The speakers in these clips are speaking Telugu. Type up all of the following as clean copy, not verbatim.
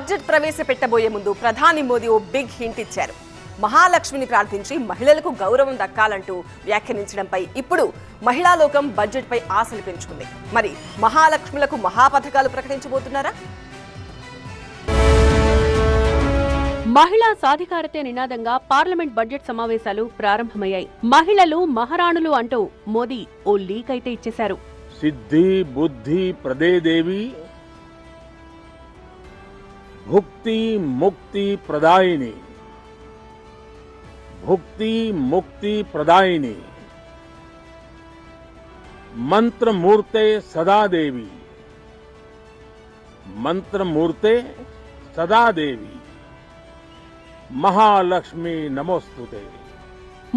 బడ్జెట్ ప్రవేశపెట్టబోయే ముందు ప్రధాని మోదీ ఓ బిగ్ హింట్ ఇచ్చారు. మహాలక్ష్మిని ప్రార్థించి మహిళలకు గౌరవం దక్కాలంటూ వ్యాఖ్యానించడంపై ఇప్పుడు మహిళా లోకం బడ్జెట్ పై ఆశలు పెంచుకుంది. మరి మహాలక్ష్ములకు మహాపథకాలు ప్రకటించబోతున్నారా? మహిళా సాధికారతే నినాదంగా పార్లమెంట్ బడ్జెట్ సమావేశాలు ప్రారంభమయ్యాయి. మహిళలు మహారాణులు అంటూ మోదీ ఓ లీక్ అయితే ఇచ్చేశారు. సిద్ధి బుద్ధి ప్రదే దేవి, భుక్తి ముక్తి ప్రదాయిని, భుక్తి ముక్తి ప్రదాయిని, మంత్రమూర్తే సదాదేవి, మంత్రమూర్తే సదాదేవి, మహాలక్ష్మి నమోస్తుతే.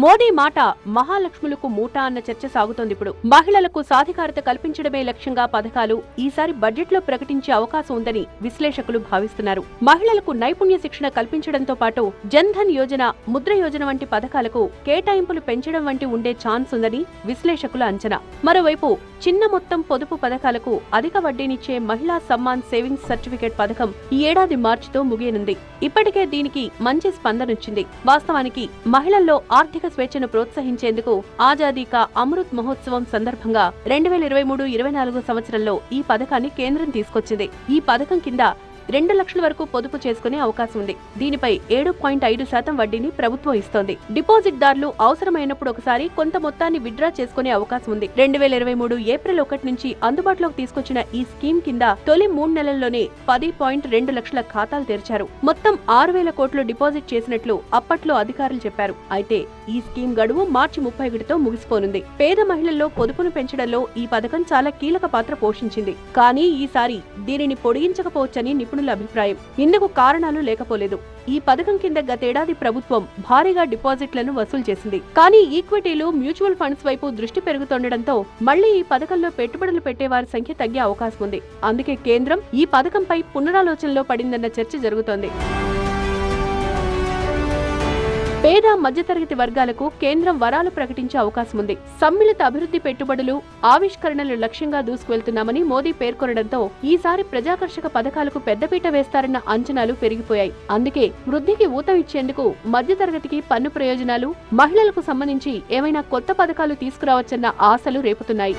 మోదీ మాట మహాలక్ష్ములకు మూట అన్న చర్చ సాగుతోంది. ఇప్పుడు మహిళలకు సాధికారత కల్పించడమే లక్ష్యంగా పథకాలు ఈసారి బడ్జెట్ లో ప్రకటించే అవకాశం ఉందని విశ్లేషకులు భావిస్తున్నారు. మహిళలకు నైపుణ్య శిక్షణ కల్పించడంతో పాటు జన్ ధన్ యోజన, ముద్ర యోజన వంటి పథకాలకు కేటాయింపులు పెంచడం వంటి ఉండే ఛాన్స్ ఉందని విశ్లేషకుల అంచనా. మరోవైపు చిన్న మొత్తం పొదుపు పథకాలకు అధిక వడ్డీనిచ్చే మహిళా సమ్మాన్ సేవింగ్స్ సర్టిఫికేట్ పథకం ఈ ఏడాది మార్చితో ముగియనుంది. ఇప్పటికే దీనికి మంచి స్పందనొచ్చింది. వాస్తవానికి మహిళల్లో ఆర్థిక స్వేచ్ఛను ప్రోత్సహించేందుకు ఆజాదీ కా అమృత్ మహోత్సవం సందర్భంగా 2023-24 సంవత్సరంలో ఈ పథకాన్ని కేంద్రం తీసుకొచ్చింది. ఈ పథకం కింద 2 లక్షల వరకు పొదుపు చేసుకునే అవకాశం ఉంది. దీనిపై 7.5% వడ్డీని ప్రభుత్వం ఇస్తోంది. డిపాజిట్ దారులు అవసరమైనప్పుడు ఒకసారి కొంత మొత్తాన్ని విత్డ్రా చేసుకునే అవకాశం ఉంది. 2023 ఏప్రిల్ 1 నుంచి అందుబాటులోకి తీసుకొచ్చిన ఈ స్కీమ్ కింద తొలి 3 నెలల్లోనే 10.2 లక్షల ఖాతాలు తెరిచారు. మొత్తం 6,000 కోట్లు డిపాజిట్ చేసినట్లు అప్పట్లో అధికారులు చెప్పారు. అయితే ఈ స్కీమ్ గడువు మార్చి 31తో ముగిసిపోనుంది. పేద మహిళల్లో పొదుపును పెంచడంలో ఈ పథకం చాలా కీలక పాత్ర పోషించింది. కానీ ఈసారి దీనిని పొడిగించకపోవచ్చని నిపుణుల అభిప్రాయం. ఇందుకు కారణాలు లేకపోలేదు. ఈ పథకం కింద గతేడాది ప్రభుత్వం భారీగా డిపాజిట్లను వసూలు చేసింది. కానీ ఈక్విటీలు, మ్యూచువల్ ఫండ్స్ వైపు దృష్టి పెరుగుతుండటంతో మళ్లీ ఈ పథకంలో పెట్టుబడులు పెట్టేవారి సంఖ్య తగ్గే అవకాశం ఉంది. అందుకే కేంద్రం ఈ పథకంపై పునరాలోచనలో పడిందన్న చర్చ జరుగుతోంది. పేద మధ్యతరగతి వర్గాలకు కేంద్రం వరాలు ప్రకటించే అవకాశం ఉంది. సమ్మిళిత అభివృద్ధి, పెట్టుబడులు, ఆవిష్కరణలు లక్ష్యంగా దూసుకువెళ్తున్నామని మోదీ పేర్కొనడంతో ఈసారి ప్రజాకర్షక పథకాలకు పెద్దపీట వేస్తారన్న అంచనాలు పెరిగిపోయాయి. అందుకే వృద్ధికి ఊతం ఇచ్చేందుకు మధ్యతరగతికి పన్ను ప్రయోజనాలు, మహిళలకు సంబంధించి ఏమైనా కొత్త పథకాలు తీసుకురావచ్చన్న ఆశలు రేపుతున్నాయి.